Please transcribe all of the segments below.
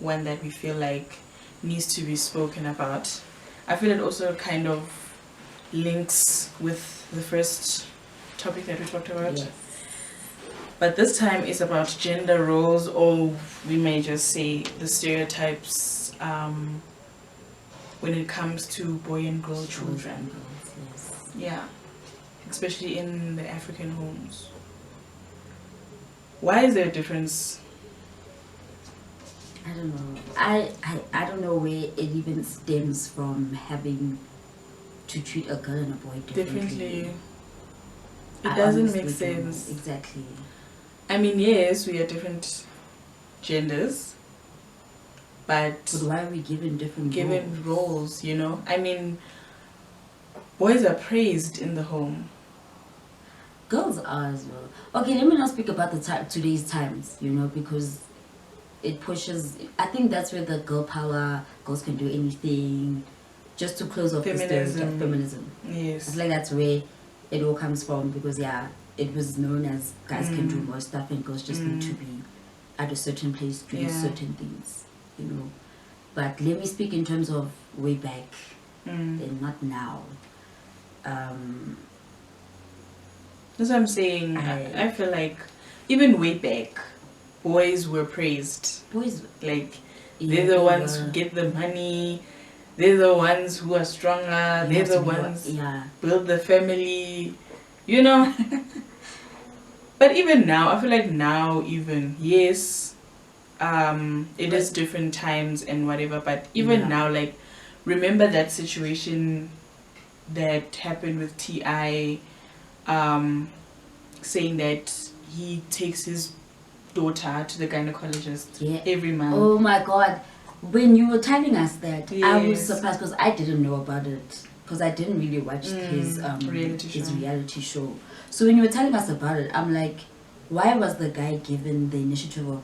one that we feel like needs to be spoken about. I feel it also kind of links with the first topic that we talked about. Yes. But this time is about gender roles, or we may just say the stereotypes when it comes to boy and girl children. Yes. Yeah, especially in the African homes. Why is there a difference? I don't know. I don't know where it even stems from, having to treat a girl and a boy differently. It doesn't honestly make sense. Exactly. I mean, yes, we are different genders, but why are we given different roles? You know, I mean, boys are praised in the home. Girls are as well. Okay, let me not speak about today's times, you know, because it pushes. I think that's where the girl power, girls can do anything, just to close off the stereotype. Feminism. Yes. I feel like that's where it all comes from, because it was known as guys can do more stuff and girls just need to be at a certain place doing certain things, you know. But let me speak in terms of way back, and not now. That's what I'm saying. I feel like even way back, boys were praised. Boys, like, they're the ones who get the money. They're the ones who are stronger. They're the ones build the family. You know. But even now, I feel like now even, yes, it is different times and whatever. But even now, like, remember that situation that happened with T.I., saying that he takes his daughter to the gynecologist every month. Oh my God. When you were telling us that, I was surprised, because I didn't know about it, because I didn't really watch his reality show. So when you were telling us about it, I'm like, why was the guy given the initiative of,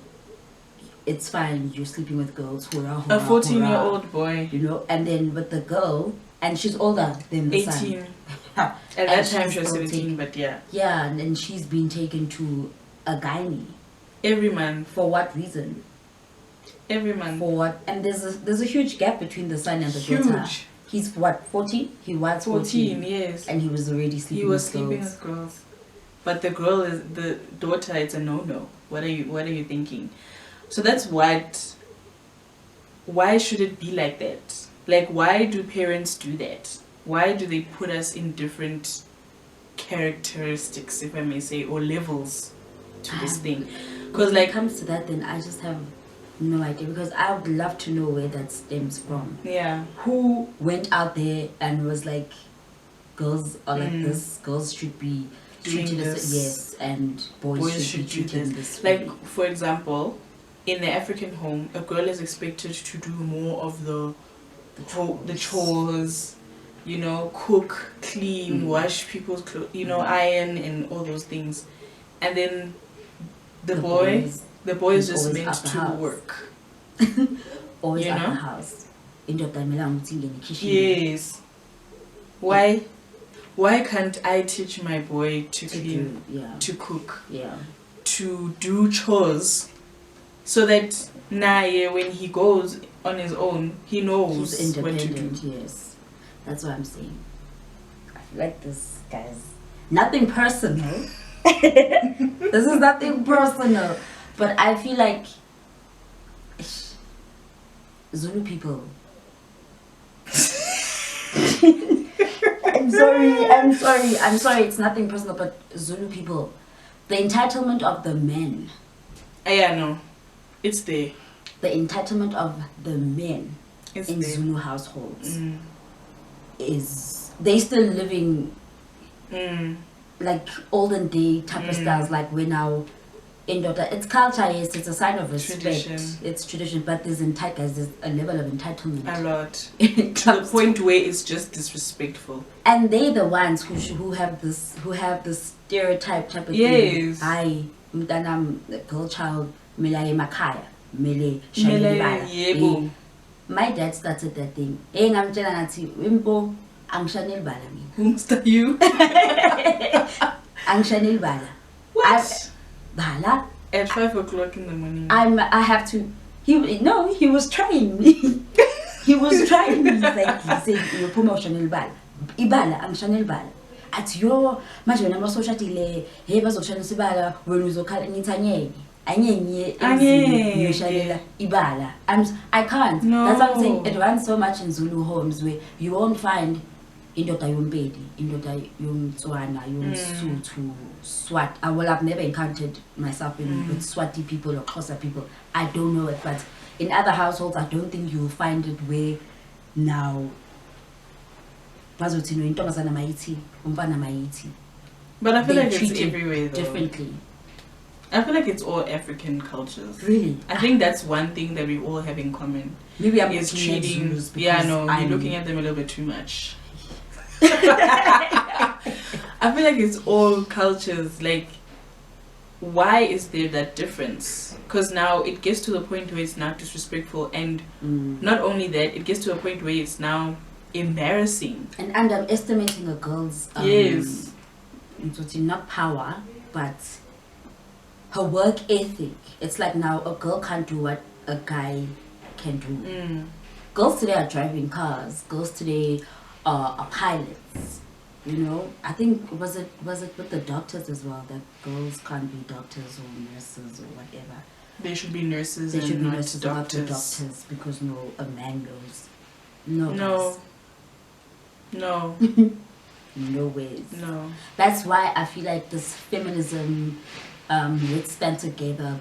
it's fine, you're sleeping with girls, hurrah, hurrah, a 14-year-old boy, you know, and then with the girl, and she's older than the 18 son. At that time she was 17, but yeah, and then she's been taken to a gynae every month. For what reason? Every month. For what? And there's a huge gap between the son and the daughter. He's what, 14? He was 14, yes. And he was already sleeping with girls. But the daughter, it's a no-no. What are you thinking? So that's what. Why should it be like that? Like, why do parents do that? Why do they put us in different characteristics, if I may say, or levels to this thing? Because when it comes to that, then I just have no idea, because I would love to know where that stems from. Yeah. Who went out there and was like, girls are like this, girls should be treated as yes, and boys should be treated this way. Like, for example, in the African home, a girl is expected to do more of the chores, you know, cook, clean, wash people's clothes, you know, iron and all those things. And then the boy is just meant to work. Always you at know? the house. In the kitchen. Yes. Why can't I teach my boy to clean, to cook, to do chores, so that when he goes on his own, he knows he's what to independent? do. Yes, that's what I'm saying. I feel like this, guys, nothing personal. This is nothing personal, but I feel like Zulu people. I'm sorry. It's nothing personal, but Zulu people, the entitlement of the men. Yeah, no, it's there. The entitlement of the men in there. Zulu households is they still living like olden day type of styles, like we're now in daughter. It's culture, yes, it's a sign of respect. It's tradition, but there's there's a level of entitlement. A lot. To the point where it's just disrespectful. And they're the ones who have this stereotype type of thing. I girl child mele makaya mele shayibala. My dad started that thing. Ngamtshela ngathi wimpo angishaneli bala mina. Who's you? Angishaneli bala. What? Bala. At 5 o'clock in the morning. I have to. He was trying. He was trying. He's like, he said, "You promotion ibala, I'm Chanel ibala." At your manje nama social dile, hey bazokushana sibala, wena uzokhala ngithanyeke. Anyenye Chanel ibala. I can't. No. That's what I'm saying. It runs so much in Zulu homes where you won't find indoda yombedi, indoda yomtswana, yomsuthu, Swat. I've never encountered myself with Swati people or Xhosa people. I don't know it, but in other households, I don't think you'll find it where now. But I feel like it's everywhere though. Differently. I feel like it's all African cultures. Really? I think that's one thing that we all have in common. Maybe I'm is treating. You're looking at them a little bit too much. I feel like it's all cultures. Like, why is there that difference? Because now it gets to the point where it's now disrespectful, and not only that, it gets to a point where it's now embarrassing and underestimating a girl's yes, not power, but her work ethic. It's like now a girl can't do what a guy can do. Girls today are driving cars. Girls today are pilots. You know, I think was it with the doctors as well, that girls can't be doctors or nurses or whatever. They should be nurses. They and should be not nurses, not the doctors, because a man knows. No ways. No. That's why I feel like this feminism, let's stand together,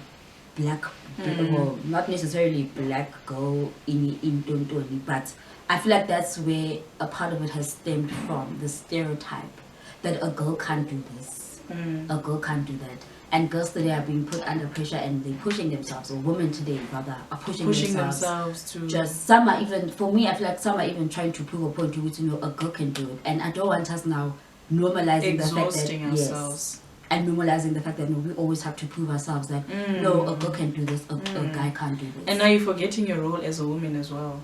well, not necessarily black girl in Tontoni, but I feel like that's where a part of it has stemmed from, the stereotype that a girl can't do this, a girl can't do that. And girls today are being put under pressure and they're pushing themselves, or women today rather are pushing themselves to just, some are even, for me I feel like some are even trying to prove a point to which, a girl can do it. And I don't want us now normalizing the fact that ourselves. Yes, and normalizing the fact that we always have to prove ourselves that no, a girl can do this, a guy can't do this. And now you're forgetting your role as a woman as well,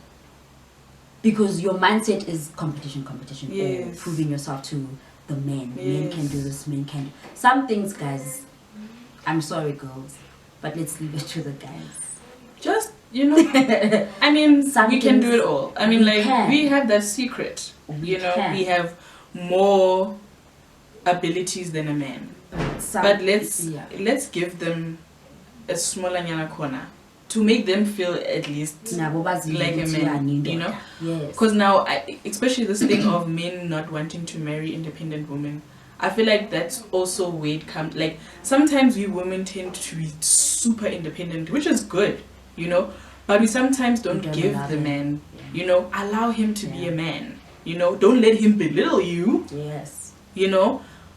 because your mindset is competition, yes, or proving yourself to the men. Yes. Men can do this, men can. Some things, guys, I'm sorry girls, but let's leave it to the guys. Just, I mean, we can do it all. I mean, we have that secret. We have more abilities than a man. But let's give them a smaller nyana corner to make them feel at least like a man, Yes. Because now, especially this thing of men not wanting to marry independent women, I feel like that's also where it comes. Like, sometimes we women tend to be super independent, which is good, but we sometimes don't give the man, allow him to be a man, don't let him belittle you. Yes.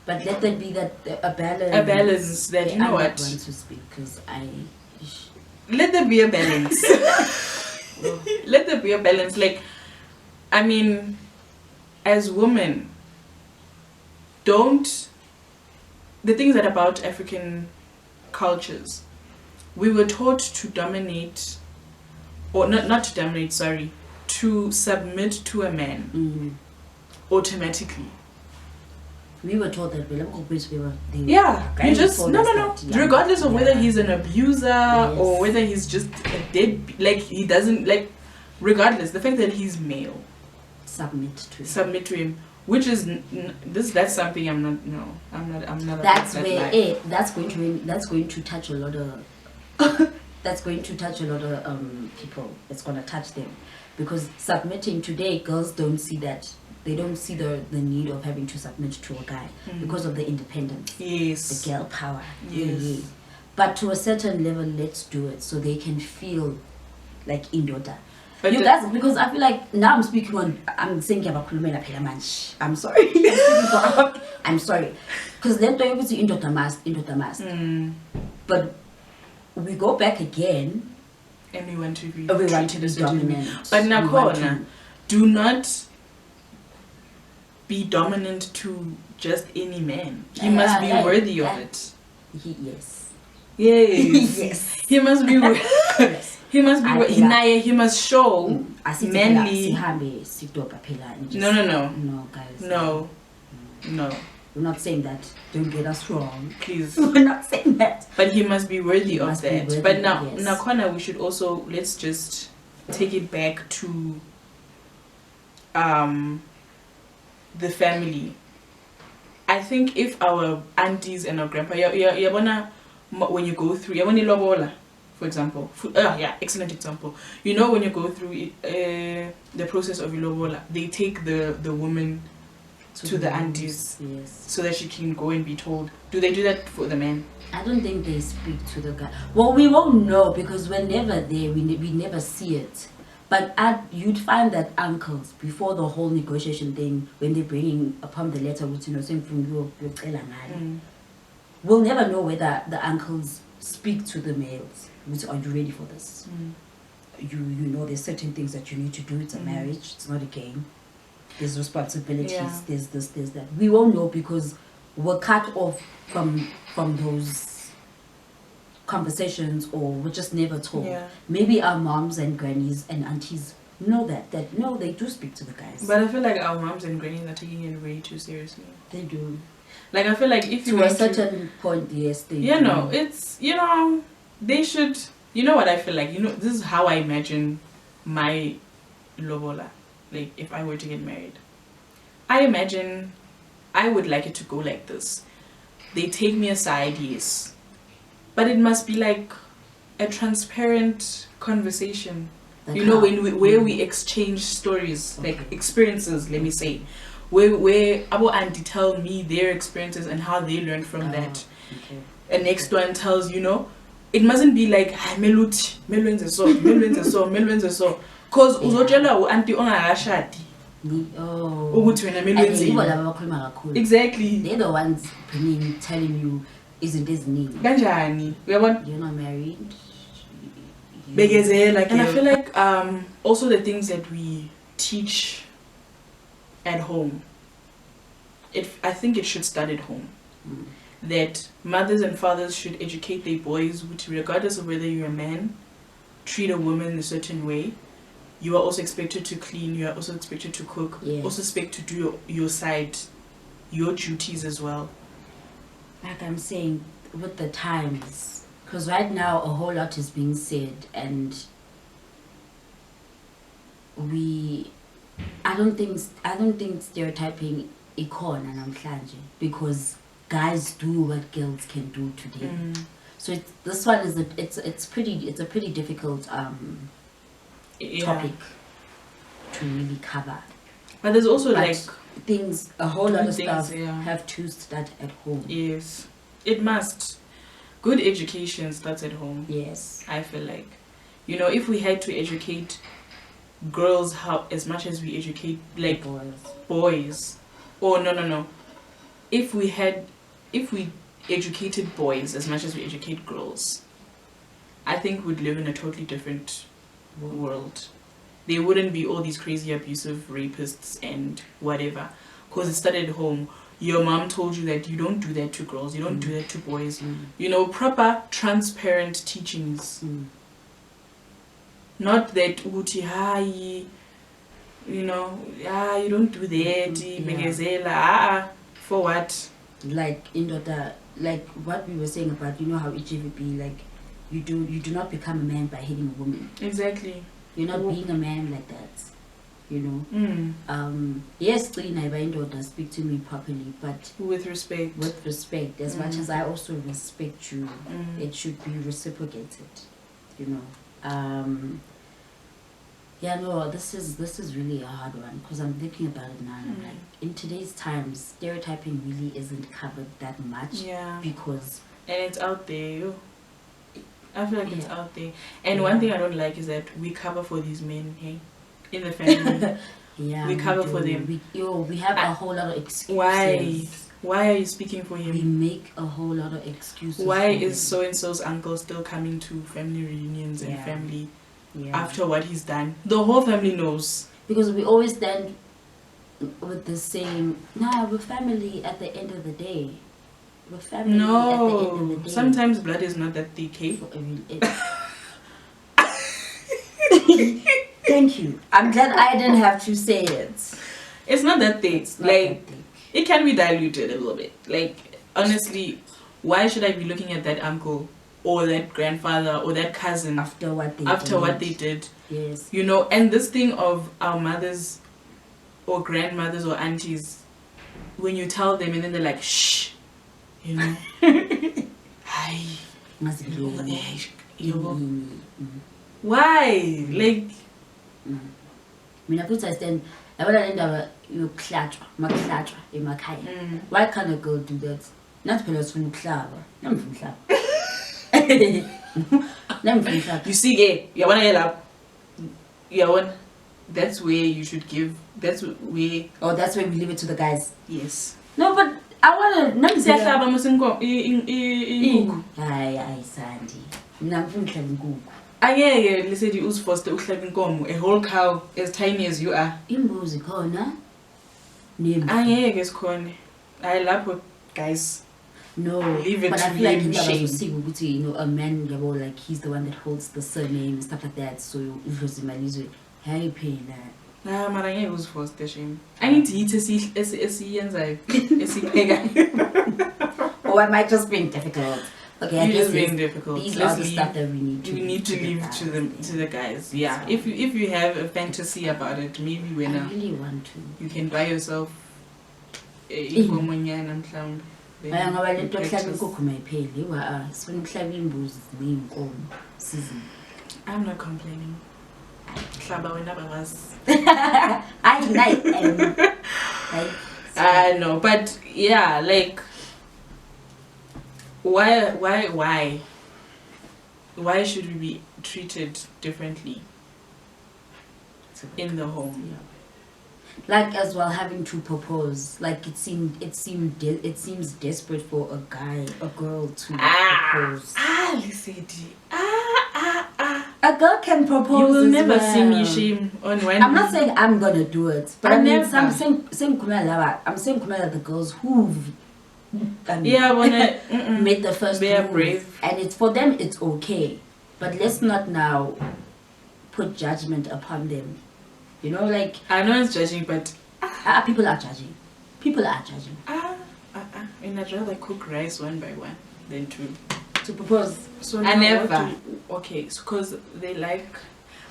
But let there be a balance. A balance that, I want to speak because let there be a balance. Let there be a balance. Like, I mean, as women, the things that about African cultures, we were taught to dominate, or not to dominate, sorry, to submit to a man automatically. We were taught that you just no. Regardless of whether he's an abuser or whether he's just a dead, like he doesn't like. Regardless, the fact that he's male, submit to him, which is that's something I'm not. No, I'm not. That's where that's going to touch a lot of. That's going to touch a lot of people. It's going to touch them, because submitting today, girls don't see that. They don't see the need of having to submit to a guy because of the independence. Yes. The girl power. Yes. Yeah. But to a certain level, let's do it so they can feel like indoda. But you guys, because I feel like now I'm saying I'm sorry. I'm sorry. Because then you see indoda must. But we go back again. And we want to be dominant. But Nakona, do not be dominant to just any man. He must be worthy of it. Yes. Yes. He must be yes. He must be he must show manly. No, guys. No, We're not saying that. Don't get us wrong. Please. We're not saying that. But he must be worthy of that. But now, yes. Nakona, we should also, let's just take it back to the family. I think if our aunties and our grandpa, when you go through, for example, excellent example. You know, when you go through the process of ilobola, they take the woman to the aunties, yes, so that she can go and be told. Do they do that for the men? I don't think they speak to the guy. Well, we won't know because we're never there. We never see it. But you'd find that uncles, before the whole negotiation thing, when they're bringing upon the letter, which same from we'll never know whether the uncles speak to the males. Which, are you ready for this? You know, there's certain things that you need to do. It's a marriage. It's not a game. There's responsibilities. Yeah. There's this. There's that. We won't know because we're cut off from those conversations, or we're just never told. Yeah. Maybe our moms and grannies and aunties know that no, they do speak to the guys. But I feel like our moms and grannies are taking it way too seriously. They do. Like, I feel like if you to a certain point, yes, they do. No, it's, they should, what I feel like, this is how I imagine my lobola. Like, if I were to get married, I imagine I would like it to go like this. They take me aside, yes, but it must be like a transparent conversation. Like where we exchange stories, like experiences, let me say, where our auntie tell me their experiences and how they learned from that. Okay. And next one tells, it mustn't be like meluti, melwenze so. Cause uzotshela u-auntie ongakashadi. Exactly. They're the ones telling you, isn't this need? Kanjani? You're not married. And I feel like also the things that we teach at home, I think it should start at home. That mothers and fathers should educate their boys, which regardless of whether you're a man, treat a woman a certain way. You are also expected to clean, you are also expected to cook, yes. Also expected to do your side, your duties as well. Like I'm saying, with the times, because right now a whole lot is being said, and I don't think stereotyping ikhona namhlanje, because guys do what girls can do today. So this one is it's a pretty difficult topic to really cover. But there's also things, a whole lot of stuff have to start at home. Yes, it must. Good education starts at home. Yes, I feel like, if we had to educate girls as much as we educate boys, or no, if we educated boys as much as we educate girls, I think we'd live in a totally different world. There wouldn't be all these crazy abusive rapists and whatever, because it started at home. Your mom told you that you don't do that to girls, you don't do that to boys. Proper transparent teachings. Not that uti hi, you don't do that. For what? Like like what we were saying about how HGVP, like you do not become a man by hitting a woman. Exactly. You're not being a man like that. Yes, speak to me properly, but with respect. With respect, as much as I also respect you, it should be reciprocated. This is really a hard one, because I'm thinking about it now. And I'm like, in today's times, stereotyping really isn't covered that much. Yeah. Because and it's out there. I feel like it's out there. And one thing I don't like is that we cover for these men, hey, in the family. We cover for them. We have a whole lot of excuses. Why are you speaking for him? We make a whole lot of excuses. Why is so and so's uncle still coming to family reunions and family after what he's done? The whole family knows. Because we always stand with the same. We're family at the end of the day. We're family at the end of the day. Sometimes blood is not that thick, hey? Thank you. I'm glad I didn't have to say it. It's not that thick. it can be diluted a little bit. Like, honestly, why should I be looking at that uncle or that grandfather or that cousin after what they did? Yes. You know, and this thing of our mothers or grandmothers or aunties, when you tell them and then they're like, shh, you know. Hi. Why? Like, why can't a girl do that? Not because from club. You see, gay, you wanna yell up. That's where you should give. That's where. Oh, that's where we leave it to the guys. Yes. No, but I wanna. Aye, Sandy. Angeke lisithi usifoste uhlaba inkomo, a whole cow as tiny as you are. Imbuzi khona. Angeke sikhona. Hayi lapho guys. No, leave it but to I feel like shame. You know, a man, like he's the one that holds the surname and stuff like that. So you usually how you pay that. Nah, mara angeke usifoste shame. Angithi yithi esiyenzayo esipheka. Or am I just being difficult? Okay, You're just being difficult. These are the stuff that we need to. We need to leave to the guys. Yeah. So, if you have a fantasy about it, maybe when I really want to. You can buy yourself ingomonyana mhlawumbe. I'm not complaining. I know, but yeah, like why should we be treated differently in the home? Yeah. Like as well having to propose, like it seems desperate for a girl to propose. Listen, a girl can propose. You will never see me shame on when. I'm not saying I'm gonna do it, but I'm saying the girls who've made the first move, brave, and it's for them. It's okay, but let's not now put judgment upon them. You know, like I know it's judging, but people are judging. And I'd rather cook rice one by one than to propose. So I never. Okay, because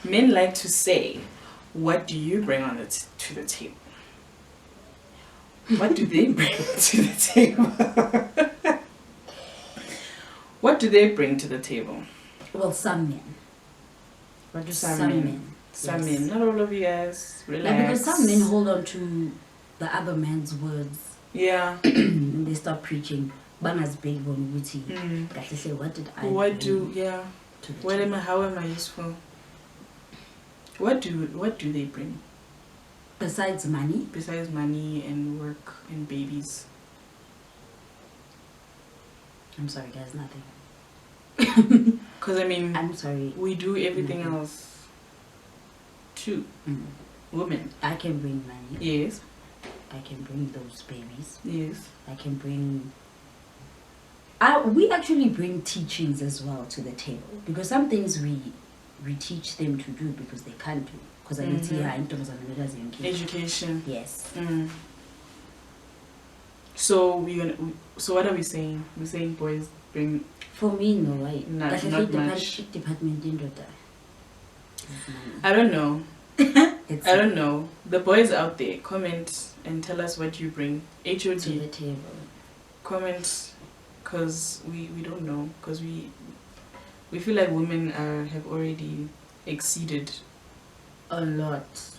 men like to say, "What do you bring on to the table?" What do they bring to the table? What do they bring to the table? Well, some men. What do some men? Some men, not all of you guys. Relax. Like, because some men hold on to the other man's words. Yeah. They start preaching. Banga's big one witty. That they say, what did I? How am I useful? What do they bring? Besides money? Besides money and work and babies. I'm sorry, guys, nothing. Because I mean, I'm sorry. We do everything else. Too. Women. I can bring money. Yes. I can bring those babies. Yes. I can bring. We actually bring teachings as well to the table, because some things we teach them to do because they can't do. Because I see her in terms of education. Yes. So what are we saying? We're saying boys bring. For me, no, right? Not much. Department I don't know. I don't know. The boys out there, comment and tell us what you bring. HOD to the table. Comment, because we don't know, because we feel like women have already exceeded a lot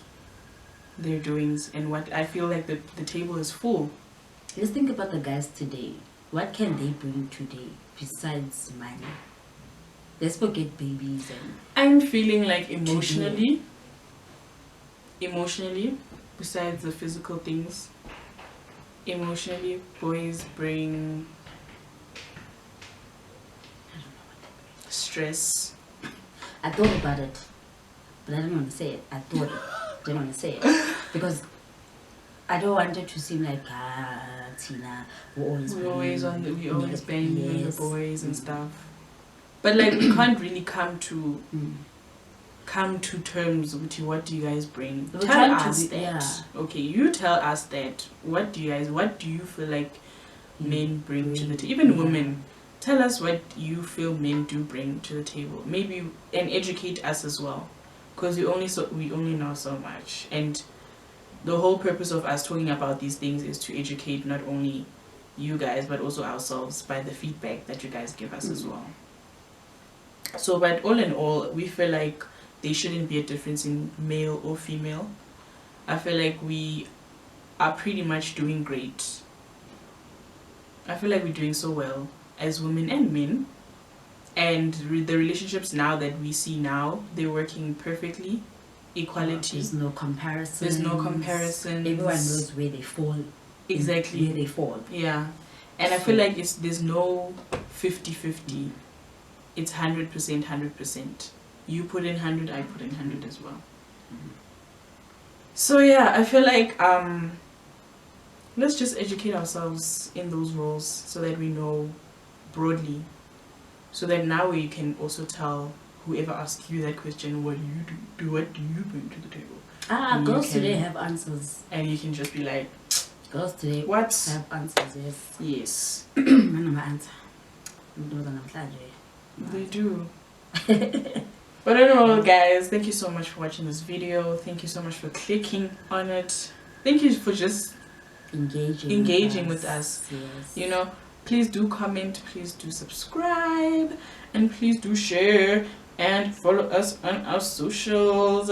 their doings, and what I feel like the table is full. Let's think about the guys today. What can they bring today besides money? Let's forget babies and. I'm feeling like emotionally, besides the physical things, emotionally, boys bring stress. I thought about it, but I didn't want to say it. Didn't want to say it because I don't want it to seem like Tina. We always bang the boys and stuff. But like we can't really come to come to terms with what do you guys bring. Tell us that. Yeah. Okay, you tell us that. What do you feel like men bring to the table? Even women. Tell us what you feel men do bring to the table. Maybe, and educate us as well. Because we only know so much. And the whole purpose of us talking about these things is to educate not only you guys but also ourselves by the feedback that you guys give us as well. So, but all in all, we feel like there shouldn't be a difference in male or female. I feel like we are pretty much doing great. I feel like we're doing so well as women and men. And the relationships now that we see now, they're working perfectly. Equality. There's no comparison. Everyone knows where they fall. Exactly. Where they fall. Yeah. And I feel like there's no 50-50. It's 100%. You put in 100, I put in 100 as well. So yeah, I feel like let's just educate ourselves in those roles so that we know broadly. So that now you can also tell whoever asks you that question, what do you do? What do you bring to the table? Girls today have answers. And you can just be like, girls today have answers, yes. Yes. answer. They do. But I don't know, guys, thank you so much for watching this video. Thank you so much for clicking on it. Thank you for just engaging with us. Yes. You know, please do comment, please do subscribe, and please do share and follow us on our socials.